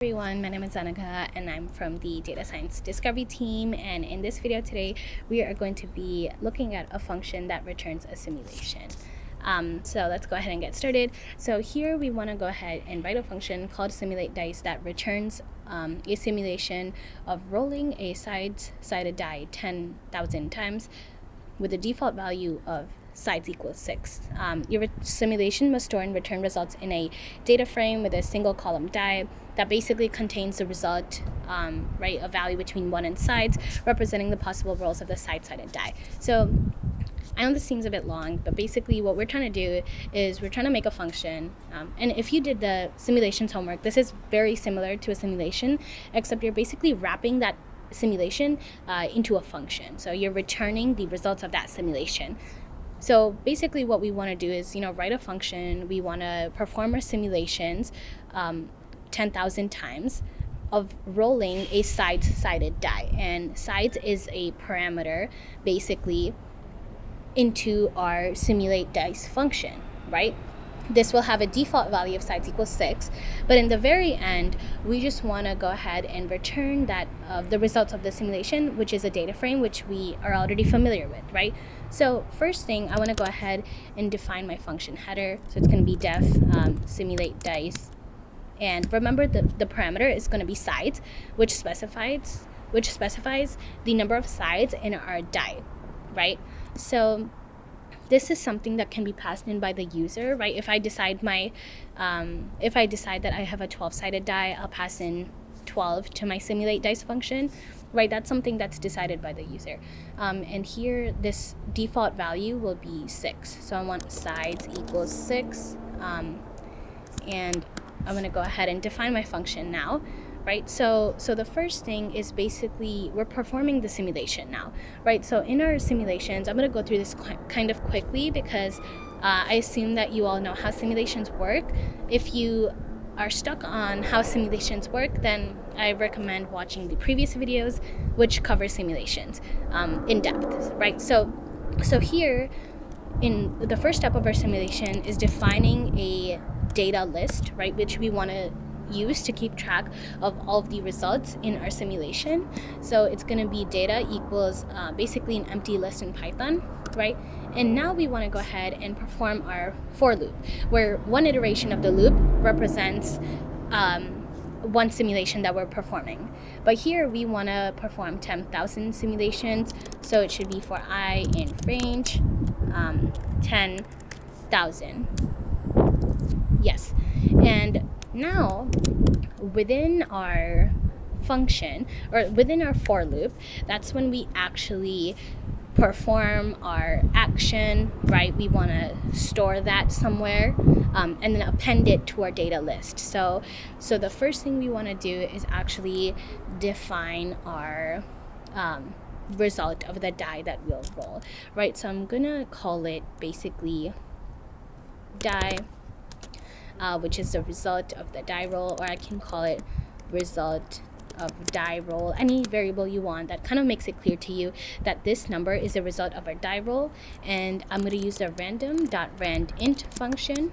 Everyone, my name is Anika and I'm from the Data Science Discovery team, and in this video today we are going to be looking at a function that returns a simulation. So let's go ahead and get started. So here we want to go ahead and write a function called simulate dice that returns a simulation of rolling a side-sided die 10,000 times with a default value of sides equals 6. Your simulation must store and return results in a data frame with a single column die that basically contains the result, a value between 1 and sides, representing the possible rolls of the side-sided die. So I know this seems a bit long, but basically what we're trying to do is we're trying to make a function. And if you did the simulations homework, this is very similar to a simulation, except you're basically wrapping that simulation into a function. So you're returning the results of that simulation. So basically what we want to do is, write a function. We want to perform our simulations 10,000 times of rolling a side-sided die. And sides is a parameter basically into our simulate dice function, right? This will have a default value of sides equals 6, but in the very end, we just want to go ahead and return that the results of the simulation, which is a data frame, which we are already familiar with, right? So first thing, I want to go ahead and define my function header. So it's going to be def simulate dice, and remember the parameter is going to be sides, which specifies the number of sides in our die, right? So this is something that can be passed in by the user, right? If I decide that I have a 12-sided die, I'll pass in 12 to my simulate dice function, right? That's something that's decided by the user. And here, this default value will be 6. So I want sides equals 6, and I'm going to go ahead and define my function now. Right, so the first thing is basically we're performing the simulation now, right? So in our simulations, I'm going to go through this kind of quickly because I assume that you all know how simulations work. If you are stuck on how simulations work, then I recommend watching the previous videos, which cover simulations in depth, right? So here, in the first step of our simulation is defining a data list, right, which we want to use to keep track of all of the results in our simulation. So it's going to be data equals basically an empty list in Python, right? And now we want to go ahead and perform our for loop, where one iteration of the loop represents one simulation that we're performing. But here we want to perform 10,000 simulations, so it should be for I in range 10,000. Yes. And now, within our function, or within our for loop, that's when we actually perform our action, right? We want to store that somewhere and then append it to our data list. So the first thing we want to do is actually define our result of the die that we'll roll, right? So I'm going to call it basically die, which is the result of the die roll, or I can call it result of die roll, any variable you want that kind of makes it clear to you that this number is the result of our die roll. And I'm going to use the random.randint function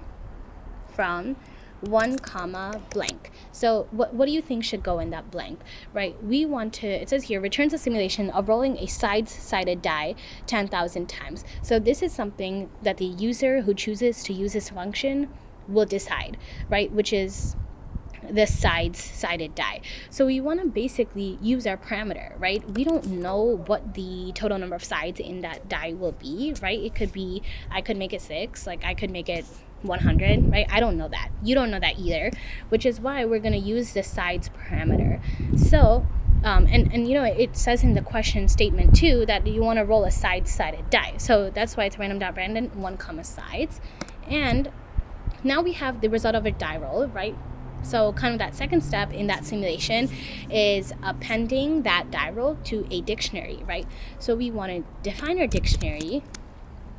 from 1 comma blank. So what do you think should go in that blank, right? We want to, it says here, returns a simulation of rolling a side-sided die 10,000 times. So this is something that the user who chooses to use this function will decide, right? Which is the sided die. So we want to basically use our parameter, right? We don't know what the total number of sides in that die will be, right? It could be, I could make it 6, like I could make it 100, right? I don't know that. You don't know that either, which is why we're going to use the sides parameter. So it says in the question statement too that you want to roll a side-sided die. So that's why it's random.random 1 comma sides. And now we have the result of a die roll, right? So kind of that second step in that simulation is appending that die roll to a dictionary, right? So we want to define our dictionary,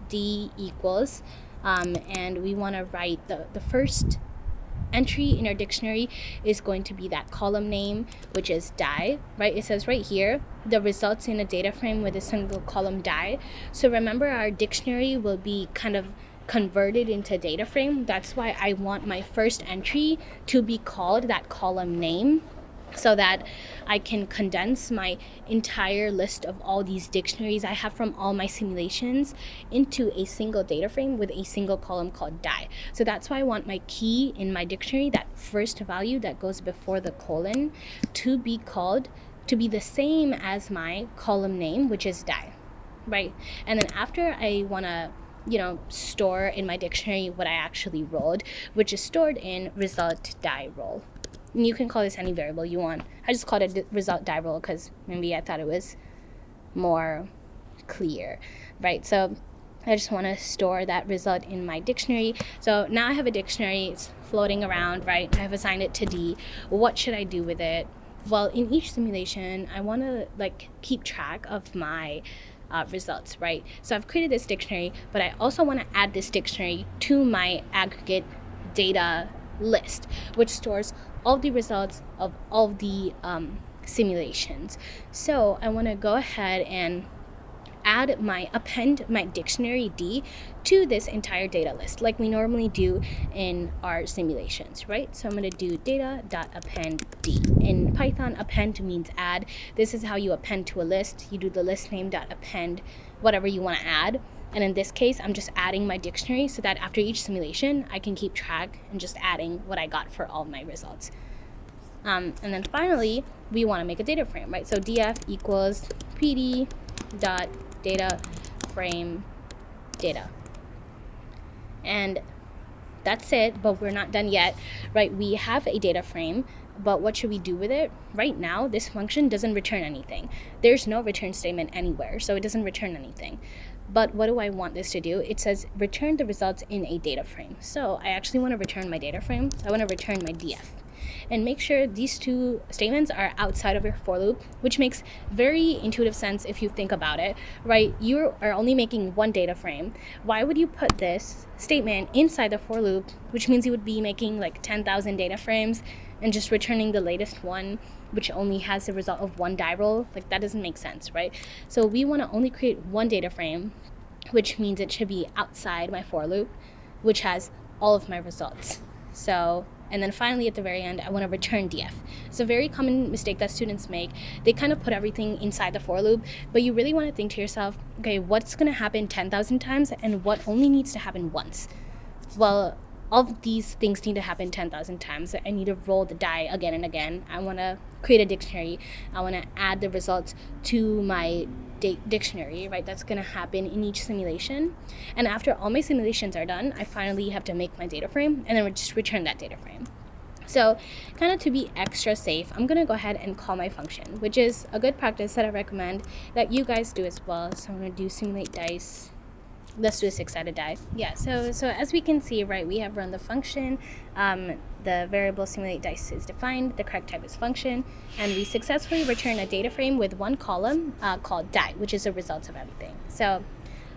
D equals, and we want to write the first entry in our dictionary is going to be that column name, which is die, right? It says right here, the results in a data frame with a single column die. So remember, our dictionary will be kind of converted into data frame. That's why I want my first entry to be called that column name, so that I can condense my entire list of all these dictionaries I have from all my simulations into a single data frame with a single column called die. So that's why I want my key in my dictionary, that first value that goes before the colon, to be the same as my column name, which is die, right? And then after, I want to store in my dictionary what I actually rolled, which is stored in result die roll. And you can call this any variable you want. I just called it result die roll because maybe I thought it was more clear, right? So I just want to store that result in my dictionary. So now I have a dictionary, it's floating around, right? I have assigned it to D. What should I do with it? Well, in each simulation, I want to keep track of my results, right? So I've created this dictionary, but I also want to add this dictionary to my aggregate data list, which stores all the results of all the simulations. So I want to go ahead and append my dictionary D to this entire data list like we normally do in our simulations, right? So I'm going to do data.append D. In Python, append means add. This is how you append to a list. You do the list name.append whatever you want to add. And in this case, I'm just adding my dictionary so that after each simulation, I can keep track and just adding what I got for all my results. And then finally, we want to make a data frame, right? So df equals pd dot data frame data. And that's it, but we're not done yet, right? We have a data frame, but what should we do with it? Right now, this function doesn't return anything. There's no return statement anywhere, so it doesn't return anything. But what do I want this to do? It says return the results in a data frame. So I actually want to return my data frame. So I want to return my df. And make sure these two statements are outside of your for loop, which makes very intuitive sense if you think about it, right? You are only making one data frame. Why would you put this statement inside the for loop, which means you would be making 10,000 data frames and just returning the latest one, which only has the result of one die roll? That doesn't make sense, right? So we want to only create one data frame, which means it should be outside my for loop, which has all of my results. So, and then finally at the very end, I want to return df. It's a very common mistake that students make. They kind of put everything inside the for loop, but you really want to think to yourself, okay, what's going to happen 10,000 times and what only needs to happen once? Well, all of these things need to happen 10,000 times. I need to roll the die again and again. I want to create a dictionary. I want to add the results to my dictionary, right? That's going to happen in each simulation. And after all my simulations are done, I finally have to make my data frame and then we just return that data frame. So kind of to be extra safe, I'm going to go ahead and call my function, which is a good practice that I recommend that you guys do as well. So I'm going to do simulate dice. Let's do a 6-sided die. Yeah, so as we can see, right, we have run the function. The variable simulate dice is defined. The correct type is function. And we successfully return a data frame with one column called die, which is the results of everything. So,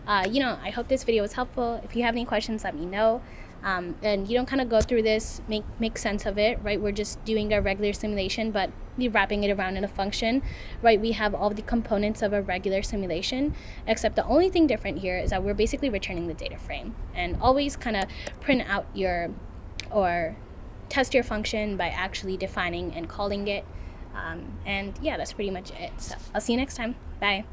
I hope this video was helpful. If you have any questions, let me know. And you don't kind of go through this, make sense of it, right? We're just doing a regular simulation, but we're wrapping it around in a function, right? We have all the components of a regular simulation, except the only thing different here is that we're basically returning the data frame. And always kind of print out or test your function by actually defining and calling it. And yeah, that's pretty much it. So I'll see you next time. Bye.